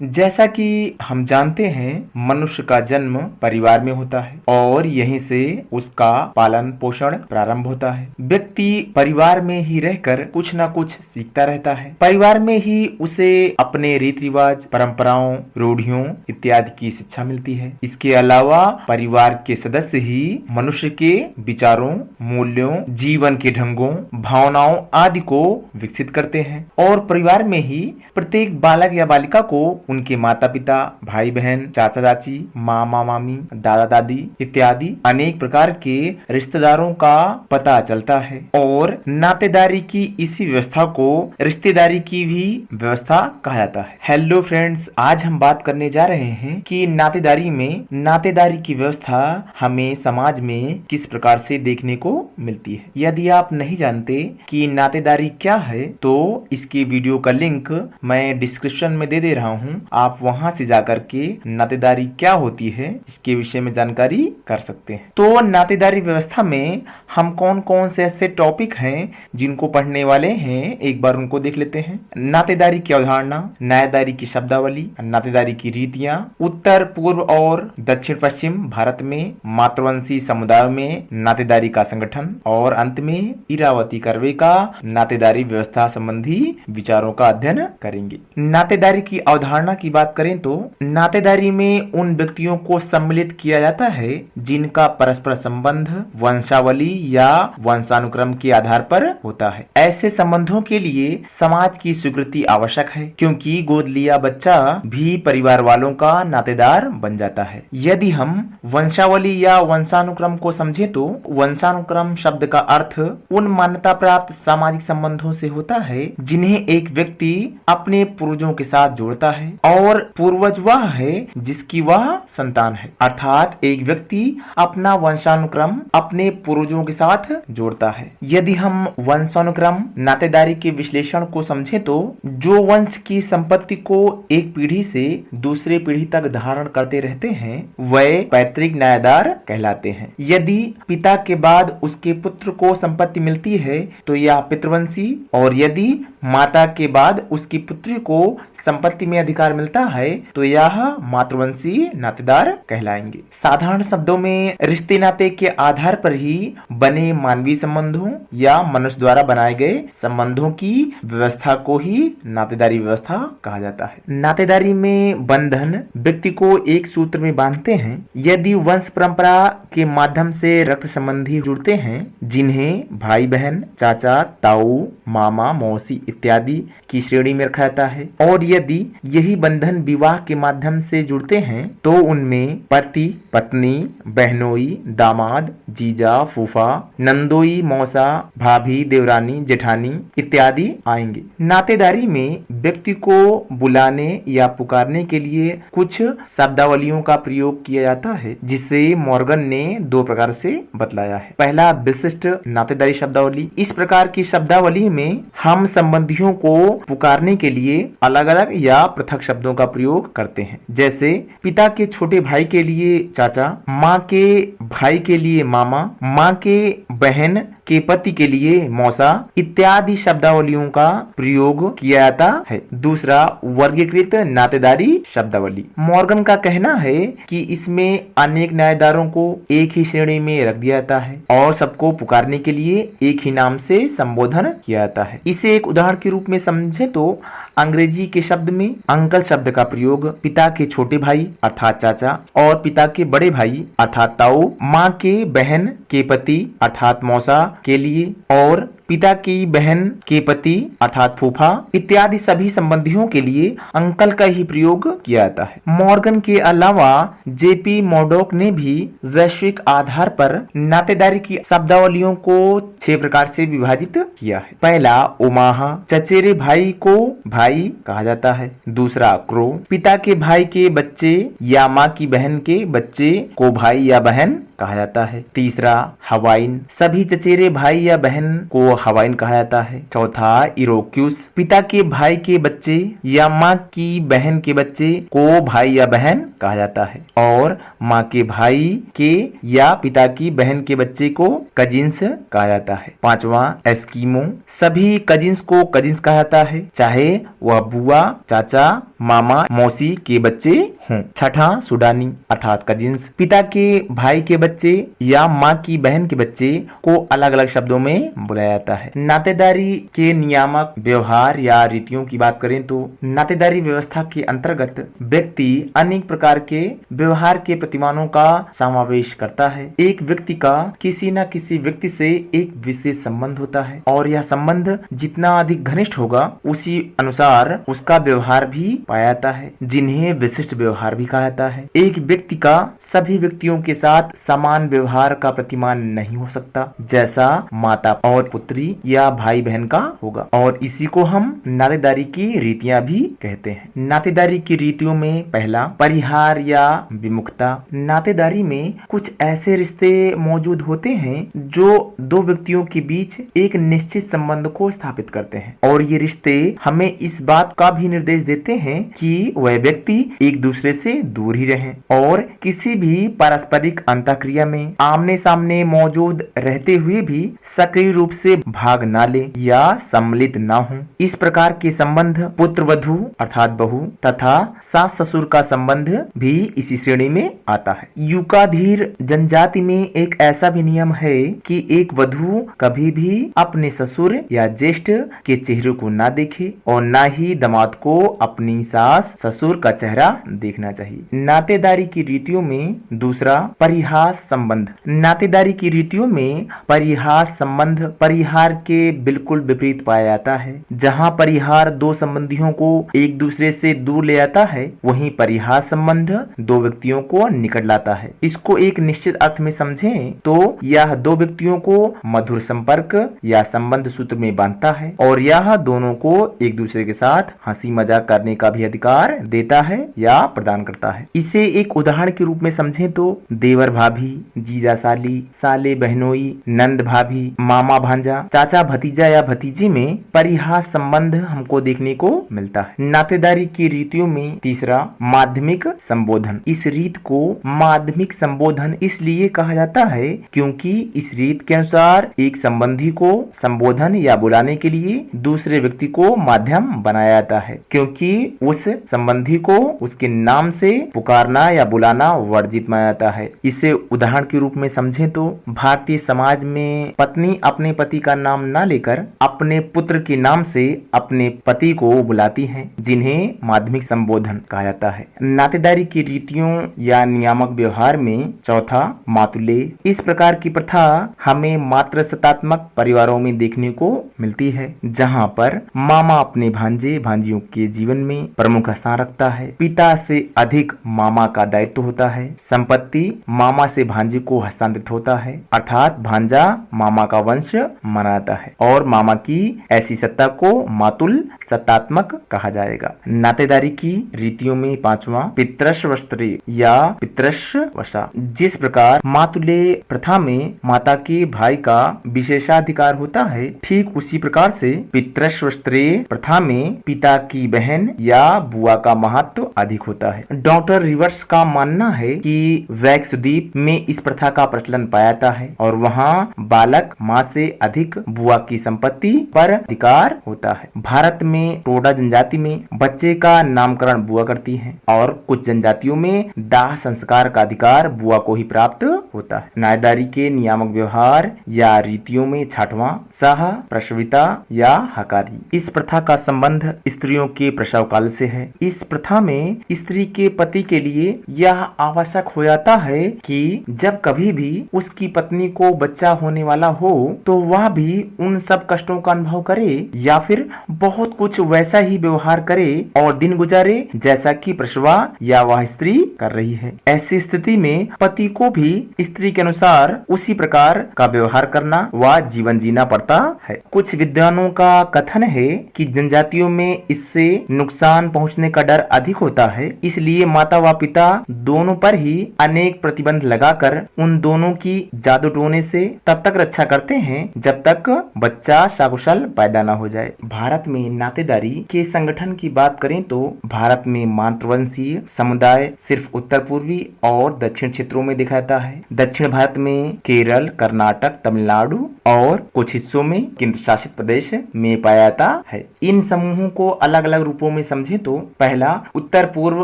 जैसा कि हम जानते हैं, मनुष्य का जन्म परिवार में होता है और यहीं से उसका पालन पोषण प्रारंभ होता है। व्यक्ति परिवार में ही रहकर कुछ न कुछ सीखता रहता है। परिवार में ही उसे अपने रीति रिवाज, परंपराओं, रूढ़ियों इत्यादि की शिक्षा मिलती है। इसके अलावा परिवार के सदस्य ही मनुष्य के विचारों, मूल्यों, जीवन के ढंगों, भावनाओं आदि को विकसित करते हैं और परिवार में ही प्रत्येक बालक या बालिका को उनके माता पिता, भाई बहन, चाचा चाची, मामा मामी, दादा दादी इत्यादि अनेक प्रकार के रिश्तेदारों का पता चलता है और नातेदारी की इसी व्यवस्था को रिश्तेदारी की भी व्यवस्था कहा जाता है। हेलो फ्रेंड्स, आज हम बात करने जा रहे हैं कि नातेदारी की व्यवस्था हमें समाज में किस प्रकार से देखने को मिलती है। यदि आप नहीं जानते कि नातेदारी क्या है तो इसके वीडियो का लिंक मैं डिस्क्रिप्शन में दे रहा हूँ। आप वहां से जाकर के नातेदारी क्या होती है इसके विषय में जानकारी कर सकते हैं। तो नातेदारी व्यवस्था में हम कौन कौन से ऐसे टॉपिक हैं जिनको पढ़ने वाले हैं, एक बार उनको देख लेते हैं। नातेदारी की अवधारणा, नातेदारी की शब्दावली, नातेदारी की रीतियां, उत्तर पूर्व और दक्षिण पश्चिम भारत में मातृवंशी समुदाय में नातेदारी का संगठन और अंत में इरावती कर्वे का नातेदारी व्यवस्था संबंधी विचारों का अध्ययन करेंगे। नातेदारी की अवधारणा की बात करें तो नातेदारी में उन व्यक्तियों को सम्मिलित किया जाता है जिनका परस्पर संबंध वंशावली या वंशानुक्रम के आधार पर होता है। ऐसे संबंधों के लिए समाज की स्वीकृति आवश्यक है, क्योंकि गोद लिया बच्चा भी परिवार वालों का नातेदार बन जाता है। यदि हम वंशावली या वंशानुक्रम को समझे तो वंशानुक्रम शब्द का अर्थ उन मान्यता प्राप्त सामाजिक संबंधों से होता है जिन्हें एक व्यक्ति अपने पूर्वजों के साथ जोड़ता है और पूर्वज वह है जिसकी वह संतान है। अर्थात एक व्यक्ति अपना वंशानुक्रम अपने पूर्वजों के साथ जोड़ता है। यदि हम वंशानुक्रम नातेदारी के विश्लेषण को समझे तो जो वंश की संपत्ति को एक पीढ़ी से दूसरे पीढ़ी तक धारण करते रहते हैं वह पैतृक नातेदार कहलाते हैं। यदि पिता के बाद उसके पुत्र को संपत्ति मिलती है तो यह पितृवंशी, और यदि माता के बाद उसकी पुत्री को संपत्ति में अधिकार मिलता है तो यह मातृवंशी नातेदार कहलाएंगे। साधारण शब्दों में रिश्ते नाते के आधार पर ही बने मानवीय संबंधों या मनुष्य द्वारा बनाए गए संबंधों की व्यवस्था को ही नातेदारी व्यवस्था कहा जाता है। नातेदारी में बंधन व्यक्ति को एक सूत्र में बांधते हैं। यदि वंश परंपरा के माध्यम से रक्त संबंधी जुड़ते हैं जिन्हें भाई बहन, चाचा, ताऊ, मामा, मौसी इत्यादि की श्रेणी में रखा जाता है, और यदि यही बंधन विवाह के माध्यम से जुड़ते हैं तो उनमें पति, पत्नी, बहनोई, दामाद, जीजा, फूफा, नंदोई, मौसा, भाभी, देवरानी, जेठानी इत्यादि आएंगे। नातेदारी में व्यक्ति को बुलाने या पुकारने के लिए कुछ शब्दावलियों का प्रयोग किया जाता है जिसे मॉर्गन ने दो प्रकार से बतलाया है। पहला, विशिष्ट नातेदारी शब्दावली। इस प्रकार की शब्दावली में हम संबंधियों को पुकारने के लिए अलग अलग या पृथक शब्दों का प्रयोग करते हैं। जैसे पिता के छोटे भाई के लिए चाचा, माँ के भाई के लिए मामा, माँ के बहन के पति के लिए मौसा इत्यादि शब्दावलियों का प्रयोग किया जाता है। दूसरा, वर्गीकृत नातेदारी शब्दावली। मॉर्गन का कहना है कि इसमें अनेक नातेदारों को एक ही श्रेणी में रख दिया जाता है और सबको पुकारने के लिए एक ही नाम से संबोधन किया जाता है। इसे एक उदाहरण के रूप में समझे तो अंग्रेजी के शब्द में अंकल शब्द का प्रयोग पिता के छोटे भाई अर्थात चाचा और पिता के बड़े भाई अर्थात ताऊ, माँ के बहन के पति अर्थात मौसा के लिए और पिता की बहन के पति अर्थात फूफा इत्यादि सभी संबंधियों के लिए अंकल का ही प्रयोग किया जाता है। मॉर्गन के अलावा जेपी मॉडोक ने भी वैश्विक आधार पर नातेदारी की शब्दावलियों को 6 प्रकार से विभाजित किया है। पहला, ओमाहा, चचेरे भाई को भाई कहा जाता है। दूसरा, क्रो, पिता के भाई के बच्चे या माँ की बहन के बच्चे को भाई या बहन कहा जाता है। तीसरा, हवाइन, सभी चचेरे भाई या बहन को हवाइन कहा जाता है। चौथा इरोक्यूस, पिता के भाई के बच्चे या माँ की बहन के बच्चे को भाई या बहन कहा जाता है। और माँ के भाई के या पिता की बहन के बच्चे को कजिन्स कहा जाता है। पांचवा एस्कीमो, सभी कजिन्स को कजिन्स कहा जाता है, चाहे वह बुआ, चाचा, मामा, मौसी के बच्चे हों। छठा सुडानी अर्थात कजिन्स, पिता के भाई के बच्चे या माँ की बहन के बच्चे को अलग अलग शब्दों में बुलाया जाता है। नातेदारी के नियामक व्यवहार या रीतियों की बात करें तो नातेदारी व्यवस्था के अंतर्गत व्यक्ति अनेक प्रकार के व्यवहार के प्रतिमानों का समावेश करता है। एक व्यक्ति का किसी न किसी व्यक्ति से एक विशेष संबंध होता है और यह संबंध जितना अधिक घनिष्ठ होगा उसी अनुसार उसका व्यवहार भी पाया जाता है, जिन्हें विशिष्ट व्यवहार भी कहा जाता है। एक व्यक्ति का सभी व्यक्तियों के साथ समान व्यवहार का प्रतिमान नहीं हो सकता, जैसा माता और पुत्री या भाई बहन का होगा, और इसी को हम नातेदारी की रीतियां भी कहते हैं। नातेदारी की रीतियों में पहला परिहार या विमुखता। नातेदारी में कुछ ऐसे रिश्ते मौजूद होते हैं जो दो व्यक्तियों के बीच एक निश्चित संबंध को स्थापित करते हैं, और ये रिश्ते हमें इस बात का भी निर्देश देते हैं कि वह व्यक्ति एक दूसरे से दूर ही रहें और किसी भी पारस्परिक अंतःक्रिया में आमने सामने मौजूद रहते हुए भी सक्रिय रूप से भाग ना ले या सम्मिलित ना हो। इस प्रकार के संबंध पुत्र वधू अर्थात बहू तथा सास ससुर का संबंध भी इसी श्रेणी में आता है। युकाधीर जनजाति में एक ऐसा भी नियम है कि एक वधू कभी भी अपने ससुर या ज्येष्ठ के चेहरे को ना देखे और ना ही दामाद को अपनी सास ससुर का चेहरा देखना चाहिए। नातेदारी की रीतियों में दूसरा परिहास संबंध। नातेदारी की रीतियों में परिहास संबंध परिहार के बिल्कुल विपरीत पाया जाता है। जहाँ परिहार दो संबंधियों को एक दूसरे से दूर ले जाता है, वहीं परिहास संबंध दो व्यक्तियों को निकट लाता है। इसको एक निश्चित अर्थ में समझें तो यह दो व्यक्तियों को मधुर संपर्क या संबंध सूत्र में बांधता है और यह दोनों को एक दूसरे के साथ हंसी मजाक करने का भी अधिकार देता है या प्रदान करता है। इसे एक उदाहरण के रूप में समझें तो देवर भाभी, जीजा साली, साले बहनोई, नंद भाभी, मामा भांजा, चाचा भतीजा या भतीजी में परिहास संबंध हमको देखने को मिलता है। नातेदारी की रीतियों में तीसरा माध्यमिक संबोधन। इस रीत को माध्यमिक संबोधन इसलिए कहा जाता है क्योंकि इस रीत के अनुसार एक संबंधी को संबोधन या बुलाने के लिए दूसरे व्यक्ति को माध्यम बनाया जाता है, क्योंकि उस संबंधी को उसके नाम से पुकारना या बुलाना वर्जित माना जाता है। इसे उदाहरण के रूप में समझें तो भारतीय समाज में पत्नी अपने पति का नाम न लेकर अपने पुत्र के नाम से अपने पति को बुलाती हैं, जिन्हें माध्यमिक संबोधन कहा जाता है। नातेदारी की रीतियों या नियामक व्यवहार में चौथा मातुले। इस प्रकार की प्रथा हमें मात्र सत्तात्मक परिवारों में देखने को मिलती है, जहाँ पर मामा अपने भांजे भांजियों के जीवन में प्रमुख स्थान रखता है। पिता से अधिक मामा का दायित्व होता है। संपत्ति मामा से भांजे को हस्तांतरित होता है, अर्थात भांजा मामा का वंश मनाता है और मामा की ऐसी सत्ता को मातुल सत्तात्मक कहा जाएगा। नातेदारी की रीतियों में पांचवा पितृश्वस्त्र या पितृश्वसा। जिस प्रकार मातुले प्रथा में माता के भाई का विशेषाधिकार होता है, ठीक उसी प्रकार से पितृश्वस्त्र प्रथा में पिता की बहन या बुआ का महत्व अधिक होता है। डॉक्टर रिवर्स का मानना है कि वैक्सद्वीप में इस प्रथा का प्रचलन पाया जाता है और वहाँ बालक माँ से अधिक बुआ की संपत्ति पर अधिकार होता है। भारत में टोडा जनजाति में बच्चे का नामकरण बुआ करती है और कुछ जनजातियों में दाह संस्कार का अधिकार बुआ को ही प्राप्त होता है। नातेदारी के नियामक व्यवहार या रीतियों में छठवां सह प्रसविता या हकारी। इस प्रथा का संबंध स्त्रियों के प्रसव काल से है। इस प्रथा में स्त्री के पति के लिए यह आवश्यक हो जाता है कि जब कभी भी उसकी पत्नी को बच्चा होने वाला हो तो वह भी उन सब कष्टों का अनुभव करे या फिर बहुत कुछ वैसा ही व्यवहार करे और दिन गुजारे जैसा कि प्रसवा या वह स्त्री कर रही है। ऐसी स्थिति में पति को भी स्त्री के अनुसार उसी प्रकार का व्यवहार करना व जीवन जीना पड़ता है। कुछ विद्वानों का कथन है कि जनजातियों में इससे नुकसान पहुंचने का डर अधिक होता है, इसलिए माता व पिता दोनों पर ही अनेक प्रतिबंध लगाकर उन दोनों की जादू टोने से तब तक रक्षा करते हैं जब तक बच्चा सकुशल पैदा न हो जाए। भारत में नातेदारी के संगठन की बात करें तो भारत में मातृवंशीय समुदाय सिर्फ उत्तर पूर्वी और दक्षिण क्षेत्रों में दिखाई देता है। दक्षिण भारत में केरल, कर्नाटक, तमिलनाडु और कुछ हिस्सों में केंद्र शासित प्रदेश में पाया जाता है। इन समूहों को अलग अलग रूपों में समझे तो पहला, उत्तर पूर्व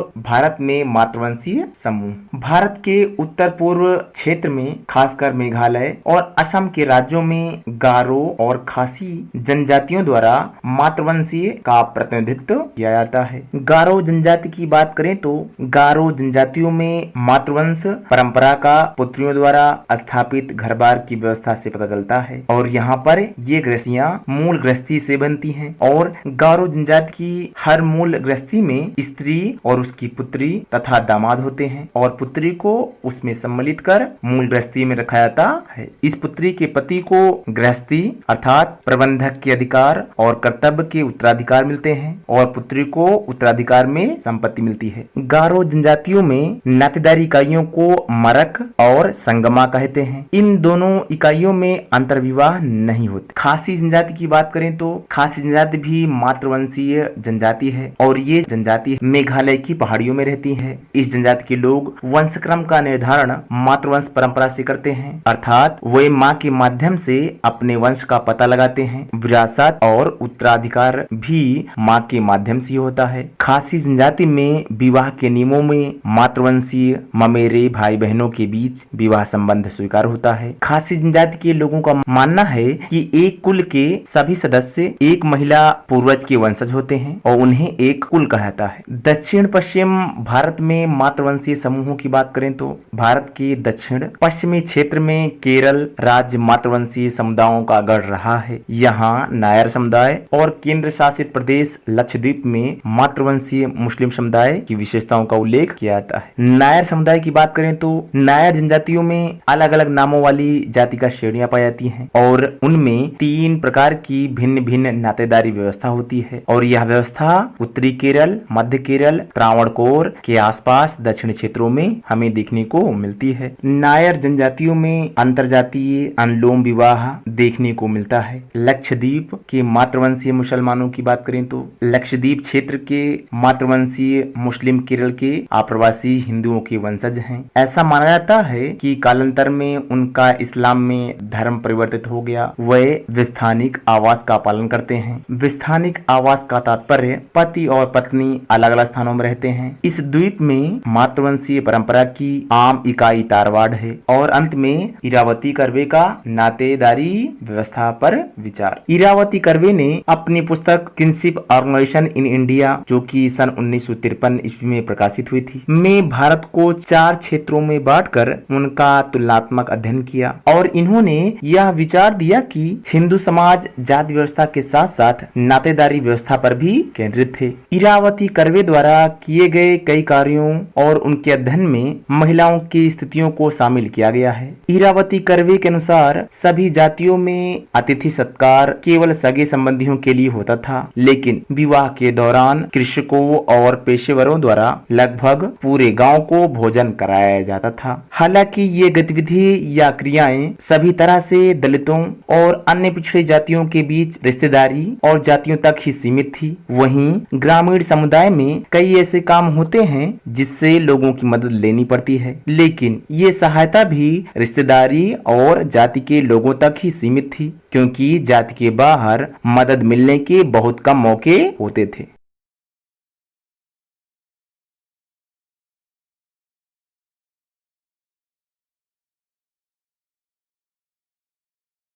भारत में मातृवंशीय समूह। भारत के उत्तर पूर्व क्षेत्र में खासकर मेघालय और असम के राज्यों में गारो और खासी जनजातियों द्वारा मातृवंशीय का प्रतिनिधित्व किया जाता है। गारो जनजाति की बात करें तो गारो जनजातियों में मातृवंश परंपरा का पुत्रियों द्वारा स्थापित घर बार की व्यवस्था से पता चलता है और यहाँ पर ये गृहस्थियां मूल गृहस्थी से बनती हैं और गारो जनजाति की हर मूल गृहस्थी में स्त्री और उसकी पुत्री तथा दामाद होते हैं और पुत्री को उसमें सम्मिलित कर मूल गृहस्थी में रखा जाता है। इस पुत्री के पति को गृहस्थी अर्थात प्रबंधक के अधिकार और कर्तव्य के उत्तराधिकार मिलते हैं और पुत्री को उत्तराधिकार में संपत्ति मिलती है। गारो जनजातियों में नातेदारी इकाइयों को मरक और संगमा कहते हैं। इन दोनों इकाइयों में अंतर्विवाह नहीं होते। खासी जनजाति की बात करें तो खासी जनजाति भी मातृवंशीय जनजाति है और ये जनजाति मेघालय की पहाड़ियों में रहती है। इस जनजाति के लोग वंशक्रम का निर्धारण मातृवंश परंपरा से करते हैं अर्थात वे माँ के माध्यम से अपने वंश का पता लगाते हैं। विरासत और उत्तराधिकार भी माँ के माध्यम से होता है। खासी जनजाति में विवाह के नियमों में मातृवंशीय ममेरे भाई बहनों के बीच विवाह संबंध स्वीकार होता है। खासी जनजाति के लोगों का मानना है कि एक कुल के सभी सदस्य एक महिला पूर्वज के वंशज होते हैं और उन्हें एक कुल कहता है। दक्षिण पश्चिम भारत में मातृवंशीय समूहों की बात करें तो भारत के दक्षिण पश्चिमी क्षेत्र में केरल राज्य मातृवंशीय समुदायों का गढ़ रहा है। यहाँ नायर समुदाय और केंद्र शासित प्रदेश लक्षद्वीप में मातृवंशीय मुस्लिम समुदाय की विशेषताओं का उल्लेख किया जाता है। नायर समुदाय की बात करें तो नायर जनजातियों में अलग अलग नामों वाली जाति का श्रेणियां पाई जाती हैं और उनमें 3 प्रकार की भिन्न भिन्न नातेदारी व्यवस्था होती है और यह व्यवस्था उत्तरी केरल, मध्य केरल, त्रावणकोर के आसपास दक्षिणी क्षेत्रों में हमें देखने को मिलती है। नायर जनजातियों में अंतरजातीय अनुलोम विवाह देखने को मिलता है। लक्षद्वीप के मातृवंशीय मुसलमानों की बात करें तो लक्षद्वीप क्षेत्र के मातृवंशीय मुस्लिम केरल के आप्रवासी हिंदुओं के वंशज हैं। ऐसा माना जाता है कि कालांतर में उनका इस्लाम में धर्म परिवर्तित हो गया। वे विस्थानिक आवास का पालन करते हैं। विस्थानिक आवास का तात्पर्य पति और पत्नी अलग अलग स्थानों में रहते हैं। इस द्वीप में मातृवंशीय परंपरा की आम इकाई तारवाड़ है। और अंत में इरावती कर्वे का नातेदारी व्यवस्था पर विचार। इरावती कर्वे ने अपनी पुस्तक किनशिप ऑर्गेनाइजेशन इन इंडिया जो कि सन 1953 ईस्वी में प्रकाशित हुई थी में भारत को 4 क्षेत्रों में बांटकर उनका तुलनात्मक अध्ययन किया और इन्होंने यह विचार दिया कि हिंदू समाज जाति व्यवस्था के साथ साथ नातेदारी व्यवस्था पर भी केंद्रित थे। इरावती कर्वे द्वारा किए गए कई कार्यों और उनके अध्ययन में महिलाओं की स्थितियों को शामिल किया गया है। इरावती कर्वे के अनुसार सभी जातियों में अतिथि सत्कार केवल सगे संबंधियों के लिए होता था, लेकिन विवाह के दौरान कृषकों और पेशेवरों द्वारा लगभग पूरे गांव को भोजन कराया जाता था। हालांकि ये गतिविधि या क्रियाएं सभी तरह से दलितों और अन्य पिछड़ी जातियों के बीच रिश्तेदारी और जातियों तक ही सीमित थी। वहीं ग्रामीण समुदाय में कई ऐसे काम होते हैं जिससे लोगों की मदद लेनी पड़ती है, लेकिन ये सहायता भी रिश्तेदारी और जाति के लोगों तक ही सीमित थी क्योंकि जाति के बाहर मदद मिलने के बहुत कम मौके होते थे।